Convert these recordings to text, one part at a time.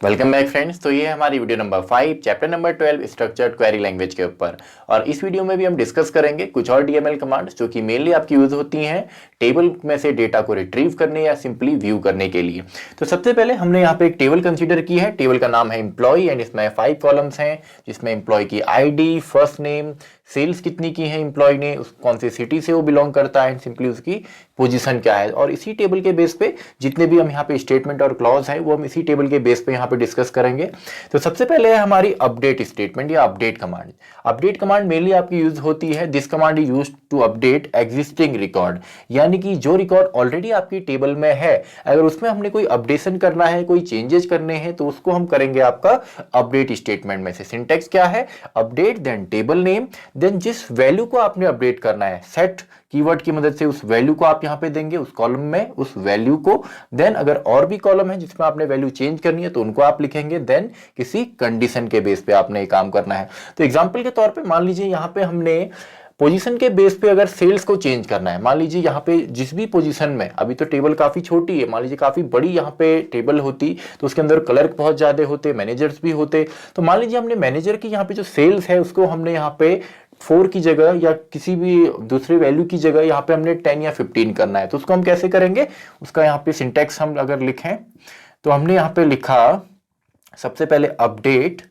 Welcome back friends. तो ये है हमारी video number 5 chapter number 12 structured query language के ऊपर। और इस वीडियो में भी हम डिस्कस करेंगे कुछ और डीएमएल कमांड्स जो कि मेनली आपकी यूज होती हैं टेबल में से डेटा को रिट्रीव करने या सिंपली व्यू करने के लिए। तो सबसे पहले हमने यहाँ पे एक टेबल कंसीडर की है। टेबल का नाम है एम्प्लॉय एंड इसमें 5 कॉलम्स हैं जिसमें एम्प्लॉय की आईडी, फर्स्ट नेम, सेल्स कितनी की है एम्प्लॉय ने, कौन सी सिटी से वो बिलोंग करता है, सिंपली उसकी पोजीशन क्या है। और इसी टेबल के बेस पे जितने भी हम यहाँ पे स्टेटमेंट और क्लॉज है वो हम इसी टेबल के बेस पे यहाँ पे डिस्कस करेंगे। तो सबसे पहले है हमारी अपडेट स्टेटमेंट या update command. Update command mainly आपकी यूज होती है, this command is used to update existing record, यानी कि जो रिकॉर्ड ऑलरेडी आपकी टेबल में है अगर उसमें हमने कोई अपडेशन करना है, कोई चेंजेस करने हैं तो उसको हम करेंगे आपका अपडेट स्टेटमेंट में से। सिंटेक्स क्या है, update then table name, then जिस वैल्यू को आपने अपडेट करना है सेट कीवर्ड की मदद से उस वैल्यू को आप यहां पे देंगे उस कॉलम में, उस वैल्यू को। देन अगर और भी कॉलम है जिसमें आपने वैल्यू चेंज करनी है तो उनको आप लिखेंगे। देन किसी कंडीशन के बेस पे आपने ये काम करना है। तो एग्जांपल के तौर पे मान लीजिए यहां पे हमने पोजीशन के बेस पे अगर सेल्स को चेंज करना है, मान लीजिए यहाँ पे जिस भी पोजीशन में, अभी तो टेबल काफी छोटी है, मान लीजिए काफी बड़ी यहाँ पे टेबल होती तो उसके अंदर क्लर्क बहुत ज्यादा होते, मैनेजर्स भी होते। तो मान लीजिए हमने मैनेजर की यहाँ पे जो सेल्स है उसको हमने यहाँ पे 4 की जगह या किसी भी दूसरे वैल्यू की जगह यहाँ पे हमने 10 या 15 करना है। तो उसको हम कैसे करेंगे, उसका यहाँ पे सिंटेक्स हम अगर लिखें तो हमने यहाँ पे लिखा सबसे पहले अपडेट।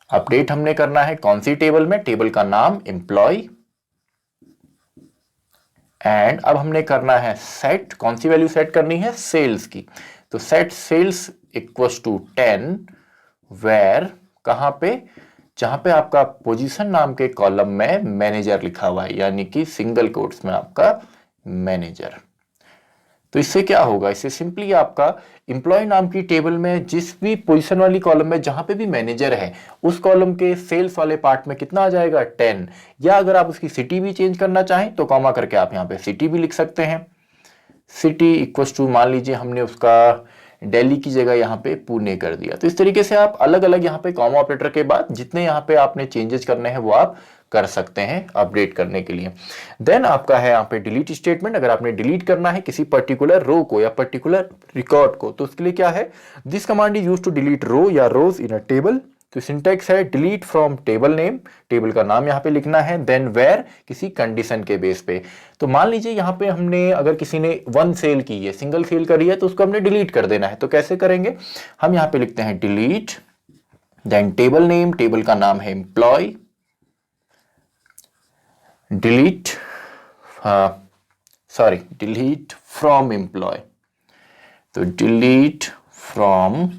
अपडेट हमने करना है कौन सी टेबल में, टेबल का नाम एम्प्लॉय। एंड अब हमने करना है सेट, कौन सी वैल्यू सेट करनी है, सेल्स की। तो set sales equals to 10 where, कहां पे, जहां पे आपका पोजीशन नाम के कॉलम में मैनेजर लिखा हुआ है, यानी कि सिंगल कोट्स में आपका मैनेजर। तो इससे क्या होगा, इससे सिंपली आपका एम्प्लॉय नाम की टेबल में जिस भी पोजीशन वाली कॉलम में जहां पे भी मैनेजर है उस कॉलम के सेल्स वाले पार्ट में कितना आ जाएगा, 10। या अगर आप उसकी सिटी भी चेंज करना चाहें तो कॉमा करके आप यहाँ पे सिटी भी लिख सकते हैं। सिटी इक्वल्स टू, मान लीजिए हमने उसका दिल्ली की जगह यहाँ पे पुणे कर दिया। तो इस तरीके से आप अलग अलग यहाँ पे कॉमा ऑपरेटर के बाद जितने यहाँ पे आपने चेंजेस करने हैं वो आप कर सकते हैं अपडेट करने के लिए। देन आपका है यहाँ पे डिलीट स्टेटमेंट। अगर आपने डिलीट करना है किसी पर्टिकुलर रो को या पर्टिकुलर रिकॉर्ड को तो उसके लिए क्या है, this command is used to delete row या रोज इन अ टेबल। तो सिंटेक्स है delete from table name, table का नाम यहाँ पे लिखना है, देन वेयर, किसी कंडीशन के बेस पे। तो मान लीजिए यहाँ पे हमने अगर किसी ने 1 सेल की है, सिंगल सेल करी है तो उसको हमने डिलीट कर देना है। तो कैसे करेंगे, हम यहाँ पे लिखते हैं delete then table name, table का नाम है employ, delete delete from employ. तो डिलीट फ्रॉम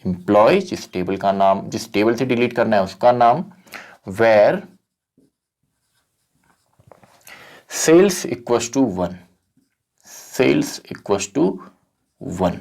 एम्प्लॉय, जिस टेबल का नाम, जिस टेबल से डिलीट करना है उसका नाम, where sales equals to 1, sales equals to 1।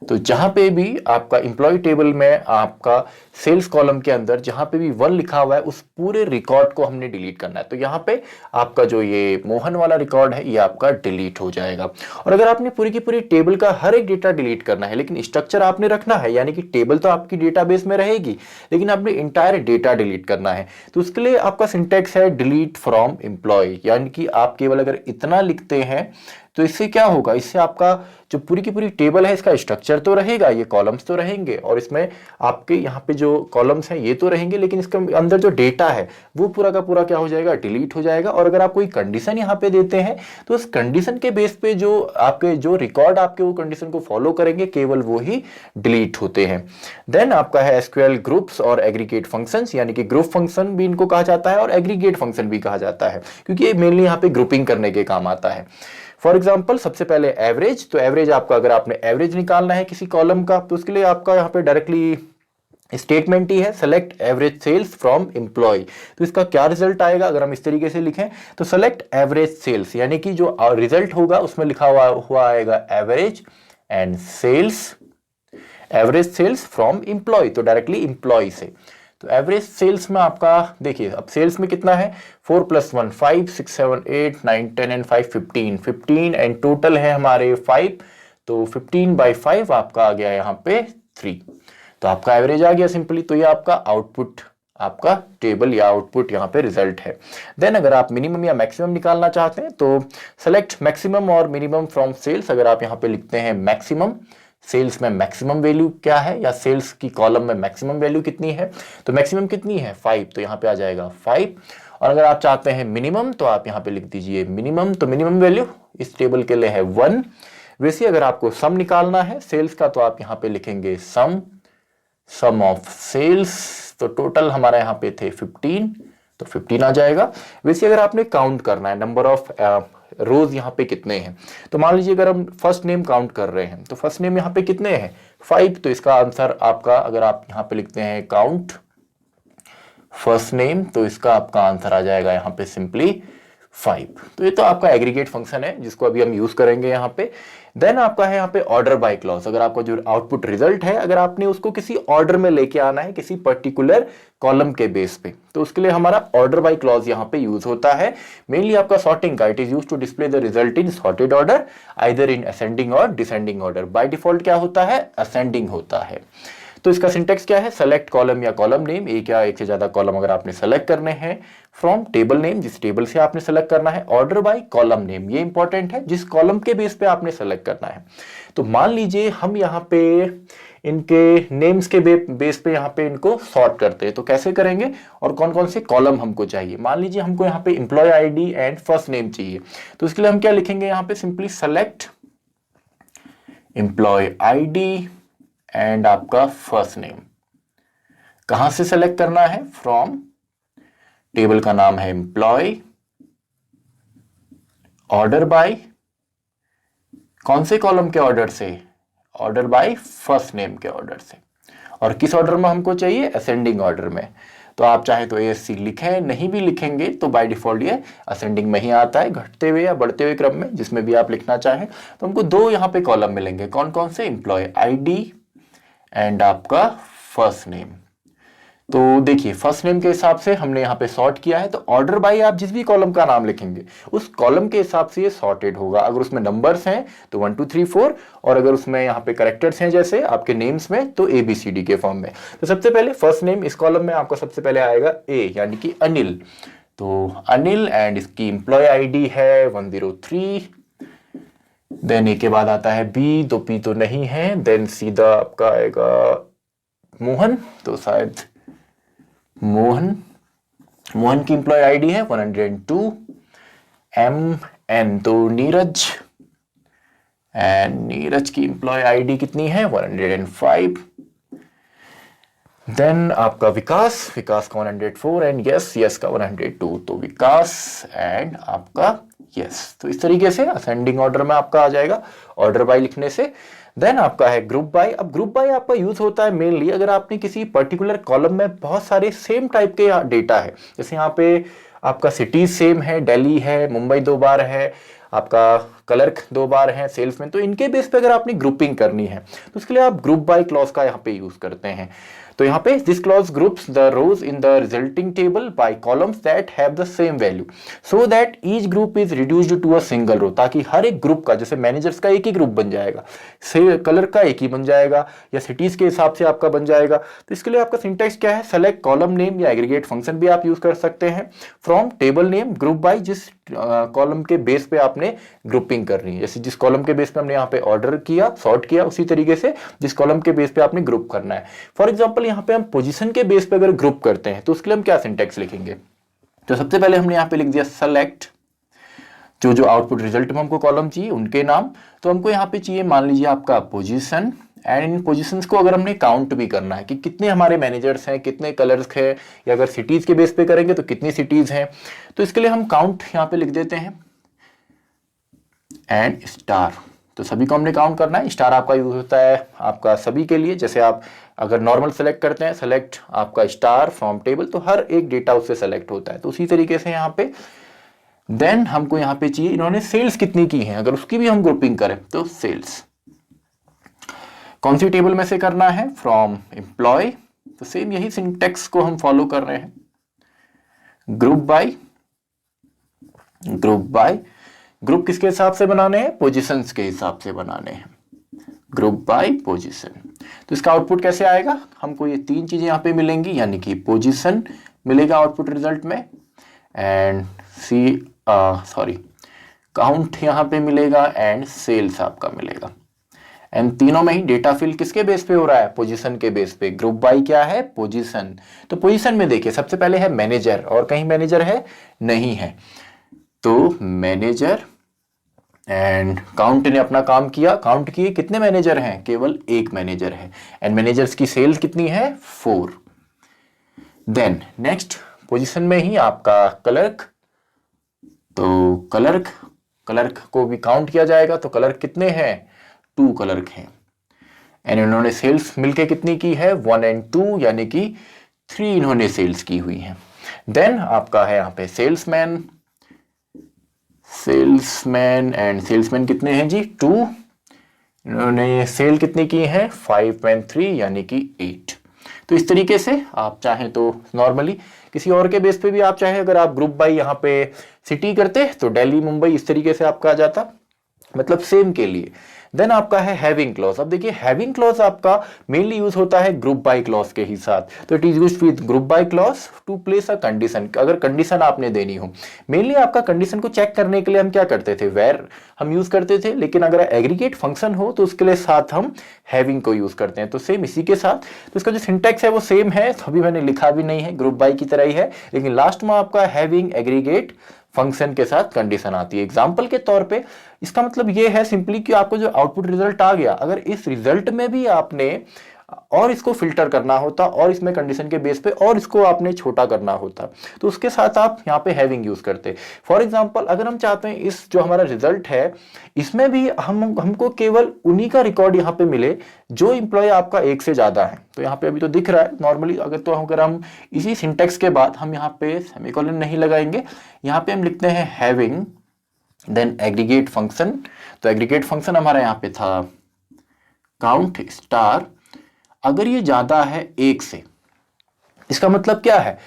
तो जहां पे भी आपका एम्प्लॉय टेबल में आपका सेल्स कॉलम के अंदर जहां पे भी 1 लिखा हुआ है उस पूरे रिकॉर्ड को हमने डिलीट करना है। तो यहां पे आपका जो ये मोहन वाला रिकॉर्ड है ये आपका डिलीट हो जाएगा। और अगर आपने पूरी की पूरी टेबल का हर एक डेटा डिलीट करना है लेकिन स्ट्रक्चर आपने रखना है, यानी कि टेबल तो आपकी डेटाबेस में रहेगी लेकिन आपने इंटायर डेटा डिलीट करना है, तो उसके लिए आपका सिंटेक्स है डिलीट फ्रॉम एम्प्लॉय। यानी कि आप केवल अगर इतना लिखते हैं तो इससे क्या होगा, इससे आपका जो पूरी की पूरी टेबल है इसका स्ट्रक्चर तो रहेगा, ये कॉलम्स तो रहेंगे और इसमें आपके यहाँ पे जो कॉलम्स हैं ये तो रहेंगे, लेकिन इसके अंदर जो डेटा है वो पूरा का पूरा क्या हो जाएगा, डिलीट हो जाएगा। और अगर आप कोई कंडीशन यहाँ पे देते हैं तो उस कंडीशन के बेस पे जो आपके जो रिकॉर्ड आपके वो कंडीशन को फॉलो करेंगे केवल वो ही डिलीट होते हैं। देन आपका है एसक्यूएल ग्रुप्स और एग्रीगेट फंक्शंस, यानी कि ग्रुप फंक्शन भी इनको कहा जाता है और एग्रीगेट फंक्शन भी कहा जाता है क्योंकि ये मेनली यहाँ पे ग्रुपिंग करने के काम आता है। फॉर एग्जाम्पल सबसे पहले एवरेज, तो एवरेज आपका अगर आपने एवरेज निकालना है किसी कॉलम का तो उसके लिए आपका यहाँ पे डायरेक्टली स्टेटमेंट ही है select average sales from employ. तो इसका क्या रिजल्ट आएगा अगर हम इस तरीके से लिखें तो सेलेक्ट एवरेज सेल्स, यानी कि जो रिजल्ट होगा उसमें लिखा हुआ आएगा average and sales, average sales from employ, तो डायरेक्टली एम्प्लॉय से। तो एवरेज सेल्स में आपका देखिए अब सेल्स में कितना है 4 + 1 5 6 7 8 9 10 एंड 5 15 एंड टोटल है हमारे 5, तो 15/5 आपका आ गया यहाँ पे 3। तो आपका एवरेज आ गया सिंपली। तो ये आपका आउटपुट, आपका टेबल या आउटपुट यहाँ पे रिजल्ट है। देन अगर आप मिनिमम या मैक्सिमम निकालना चाहते हैं तो सेलेक्ट मैक्सिमम और मिनिमम फ्रॉम सेल्स। अगर आप यहाँ पे लिखते हैं मैक्सिमम सेल्स में मैक्सिमम वैल्यू क्या है, या सेल्स की कॉलम में मैक्सिमम वैल्यू कितनी है। तो मैक्सिमम कितनी है 5, तो यहाँ पे आ जाएगा 5। और अगर आप चाहते हैं मिनिमम तो आप यहाँ पे लिख दीजिए मिनिमम, तो मिनिमम वैल्यू इस टेबल के लिए है 1। वैसे अगर आपको सम निकालना है सेल्स का तो आप यहाँ पे लिखेंगे सम ऑफ सेल्स, तो टोटल हमारा यहाँ पे थे 15, तो 15 आ जाएगा। वैसे अगर आपने काउंट करना है नंबर ऑफ रोज यहाँ पे कितने हैं, तो मान लीजिए अगर हम फर्स्ट नेम काउंट कर रहे हैं तो फर्स्ट नेम यहाँ पे कितने हैं 5, तो इसका आंसर आपका अगर आप यहाँ पे लिखते हैं काउंट फर्स्ट नेम, तो इसका आपका आंसर आ जाएगा यहाँ पे सिंपली 5। तो ये तो आपका एग्रीगेट फंक्शन है जिसको अभी हम यूज करेंगे यहाँ पे। देन आपका है यहाँ पे ऑर्डर बाय क्लॉज। अगर आपका जो आउटपुट रिजल्ट है अगर आपने उसको किसी ऑर्डर में लेके आना है किसी पर्टिकुलर कॉलम के बेस पे, तो उसके लिए हमारा ऑर्डर बाय क्लॉज यहाँ पे यूज होता है। मेनली आपका सॉर्टिंग का, it is use to display the result in sorted order either in ascending और डिसेंडिंग ऑर्डर। बाय डिफॉल्ट क्या होता है, असेंडिंग होता है। तो इसका सिंटेक्स क्या है, सेलेक्ट कॉलम या कॉलम नेम, एक या एक से ज्यादा कॉलम अगर आपने सेलेक्ट करने हैं, फ्रॉम टेबल नेम जिस टेबल से आपने सेलेक्ट करना है, ऑर्डर बाय कॉलम नेम ये इंपॉर्टेंट है जिस कॉलम के बेस पे आपने सेलेक्ट करना है। तो मान लीजिए हम यहाँ पे इनके नेम्स के बेस पे यहाँ पे इनको सॉर्ट करते हैं, तो कैसे करेंगे और कौन कौन से कॉलम हमको चाहिए। मान लीजिए हमको यहाँ पे employ ID and first name चाहिए, तो इसके लिए हम क्या लिखेंगे यहाँ पे, simply select employ ID and आपका फर्स्ट नेम। कहां से सेलेक्ट करना है, फ्रॉम टेबल का नाम है एम्प्लॉय, ऑर्डर बाय कौन से कॉलम के ऑर्डर से, ऑर्डर बाय फर्स्ट नेम के ऑर्डर से। और किस ऑर्डर में हमको चाहिए, असेंडिंग ऑर्डर में। तो आप चाहे तो ASC लिखें, नहीं भी लिखेंगे तो बाय डिफॉल्ट ये असेंडिंग में ही आता है, घटते हुए या बढ़ते हुए क्रम में जिसमें भी आप लिखना चाहें। तो हमको दो यहाँ पे कॉलम मिलेंगे, कौन कौन से, एम्प्लॉय आईडी एंड आपका फर्स्ट नेम। तो देखिए फर्स्ट नेम के हिसाब से हमने यहाँ पे सॉर्ट किया है, तो ऑर्डर बाय आप जिस भी कॉलम का नाम लिखेंगे उस कॉलम के हिसाब से ये सॉर्टेड होगा। अगर उसमें नंबर्स हैं तो 1 2 3 4, और अगर उसमें यहाँ पे करेक्टर्स हैं जैसे आपके नेम्स में तो ABCD के फॉर्म में। तो सबसे पहले फर्स्ट नेम इस कॉलम में आपका सबसे पहले आएगा A यानी कि अनिल, तो अनिल एंड इसकी एम्प्लॉय आईडी है 103। देन ए के बाद आता है B, तो P तो नहीं है। देन सीधा आपका आएगा मोहन, तो शायद मोहन की एम्प्लॉय आईडी है 102। MN तो नीरज, एंड नीरज की एम्प्लॉय आईडी कितनी है 105। देन आपका विकास का 104 एंड यस का 102, तो विकास एंड आपका यस। तो इस तरीके से असेंडिंग ऑर्डर में आपका आ जाएगा ऑर्डर बाय लिखने से। देन आपका है ग्रुप बाय। अब ग्रुप बाय आपका यूज होता है मेनली अगर आपने किसी पर्टिकुलर कॉलम में बहुत सारे सेम टाइप के डेटा है, जैसे यहाँ पे आपका सिटीज सेम है, दिल्ली है, मुंबई 2 बार है, आपका क्लर्क 2 बार है, सेल्समैन, तो इनके बेस पे अगर आपने ग्रुपिंग करनी है तो उसके लिए आप ग्रुप बाय क्लॉज का यहाँ पे यूज करते हैं। तो यहाँ पे this clause groups the rows in the resulting table by columns that have the same value so that each group is reduced to a single row, ताकि हर एक ग्रुप का, जैसे मैनेजर्स का एक ही ग्रुप बन जाएगा, कलर का एक ही बन जाएगा, या सिटीज के हिसाब से आपका बन जाएगा। तो इसके लिए आपका सिंटैक्स क्या है, सेलेक्ट कॉलम नेम या एग्रीगेट फंक्शन भी आप यूज कर सकते हैं, from table name group by जिस कॉलम के बेस पे आपने ग्रुपिंग करनी है। जैसे जिस कॉलम के बेस पे हमने यहाँ पे ऑर्डर किया, सॉर्ट किया, उसी तरीके से जिस कॉलम के बेस पे आपने ग्रुप करना है। फॉर एग्जांपल यहाँ पे हम पोजीशन के बेस पे अगर ग्रुप करते हैं तो उसके लिए हम क्या सिंटैक्स लिखेंगे, तो सबसे पहले हमने यहाँ पे लिख दिया सेलेक्ट जो आउटपुट रिजल्ट में हमको कॉलम चाहिए उनके नाम। तो हमको यहाँ पे चाहिए मान लीजिए आपका पोजीशन, एंड इन पोजीशंस को अगर हमने काउंट भी करना है कि कितने हमारे मैनेजर्स हैं, कितने कलर्स हैं, या अगर सिटीज के बेस पे करेंगे तो कितनी सिटीज हैं, तो इसके लिए हम काउंट यहाँ पे लिख देते हैं एंड स्टार। तो सभी को हमने काउंट करना है। स्टार आपका यूज होता है आपका सभी के लिए, जैसे आप अगर नॉर्मल सेलेक्ट करते हैं, सेलेक्ट आपका स्टार फ्रॉम टेबल, तो हर एक डेटा उससे सेलेक्ट होता है। तो उसी तरीके से यहाँ पे देन हमको यहाँ पे चाहिए इन्होंने सेल्स कितनी की है, अगर उसकी भी हम ग्रुपिंग करें तो सेल्स कौन सी टेबल में से करना है, फ्रॉम एम्प्लॉय। तो सेम यही सिंटेक्स को हम फॉलो कर रहे हैं, ग्रुप बाय ग्रुप किसके हिसाब से बनाने हैं, पोजीशंस के हिसाब से बनाने हैं, ग्रुप बाय पोजीशन। तो इसका आउटपुट कैसे आएगा, हमको ये 3 चीजें यहाँ पे मिलेंगी, यानी कि पोजीशन मिलेगा आउटपुट रिजल्ट में, एंड काउंट यहाँ पे मिलेगा, एंड सेल्स आपका मिलेगा। एंड तीनों में ही डेटा फिल किसके बेस पे हो रहा है, पोजीशन के बेस पे। ग्रुप बाय क्या है, पोजीशन। तो पोजीशन में देखिए सबसे पहले है मैनेजर, और कहीं मैनेजर है नहीं है, तो मैनेजर एंड काउंट ने अपना काम किया, काउंट किए कितने मैनेजर हैं, केवल एक मैनेजर है, एंड मैनेजर्स की सेल्स कितनी है, 4। देन नेक्स्ट पोजीशन में ही आपका क्लर्क, तो क्लर्क को भी काउंट किया जाएगा, तो क्लर्क कितने हैं, 2 क्लर्क हैं, एंड इन्होंने सेल्स मिलके कितनी की है, 1 and 2, यानी कि 3 इन्होंने सेल्स की हुई है। देन आपका है यहाँ पे सेल्समैन एंड सेल्समैन कितने हैं जी, 2, इन्होंने सेल कितनी की है, 5 and 3, यानी कि 8। तो इस तरीके से आप चाहें तो नॉर्मली किसी और के बेस पे भी आप चाहे, अगर आप ग्रुप बाय यहाँ पे सिटी करते तो दिल्ली मुंबई इस तरीके से आपका आ जाता, मतलब सेम के लिए। देन आपका है हैविंग क्लॉज। अब देखिए हैविंग क्लॉज आपका मेनली यूज होता है ग्रुप बाय क्लॉज के ही साथ, तो it is used with group by clause to place a condition. अगर कंडीशन आपने देनी हो, मेनली आपका कंडीशन को चेक करने के लिए हम क्या करते थे, वेयर हम यूज करते थे, लेकिन अगर एग्रीगेट फंक्शन हो तो उसके लिए साथ हम हैविंग को यूज करते हैं। तो सेम इसी के साथ, तो इसका जो सिंटेक्स है वो सेम है, तो अभी मैंने लिखा भी नहीं है, ग्रुप बाय की तरह ही है, लेकिन लास्ट में आपका हैविंग एग्रीगेट फंक्शन के साथ कंडीशन आती है। एग्जांपल के तौर पे इसका मतलब ये है सिंपली कि आपको जो आउटपुट रिजल्ट आ गया, अगर इस रिजल्ट में भी आपने और इसको फिल्टर करना होता और इसमें कंडीशन के बेस पे और इसको आपने छोटा करना होता, तो उसके साथ आप यहाँ पे हैविंग यूज करते। फॉर एग्जांपल अगर हम चाहते हैं इस जो हमारा रिजल्ट है इसमें भी हमको केवल उन्हीं का रिकॉर्ड यहाँ पे मिले जो इंप्लॉय आपका एक से ज्यादा है, तो यहाँ पे अभी तो दिख रहा है नॉर्मली, अगर हम इसी सिंटेक्स के बाद हम यहाँ पे सेमीकोलन नहीं लगाएंगे, यहाँ पे हम लिखते हैं हैविंग देन एग्रीगेट फंक्शन। तो एग्रीगेट फंक्शन हमारा यहाँ पे था काउंट स्टार, अगर ये ज्यादा है 1 से, इसका मतलब क्या है,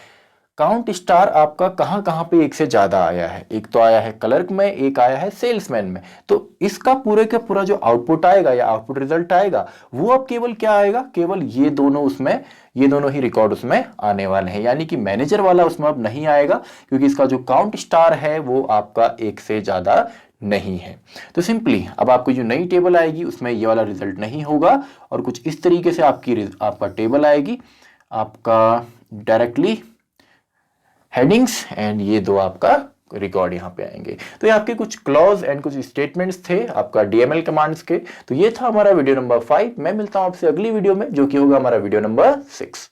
काउंट स्टार आपका कहां कहां पे 1 से ज्यादा आया है, एक तो आया है क्लर्क में, एक आया है सेल्समैन में, तो इसका पूरे का पूरा जो आउटपुट आएगा या आउटपुट रिजल्ट आएगा वो अब केवल क्या आएगा, केवल ये दोनों ही रिकॉर्ड उसमें आने वाले हैं, यानी कि मैनेजर वाला उसमें अब नहीं आएगा, क्योंकि इसका जो काउंट स्टार है वो आपका 1 से ज्यादा नहीं है। तो सिंपली अब आपको जो नई टेबल आएगी उसमें ये वाला रिजल्ट नहीं होगा, और कुछ इस तरीके से आपका टेबल आएगी, आपका डायरेक्टली हेडिंग्स एंड ये दो आपका रिकॉर्ड यहाँ पे आएंगे। तो ये आपके कुछ क्लॉज एंड कुछ स्टेटमेंट्स थे आपका डीएमएल कमांड्स के। तो ये था हमारा वीडियो नंबर 5। मैं मिलता हूं आपसे अगली वीडियो में, जो कि होगा हमारा वीडियो नंबर 6।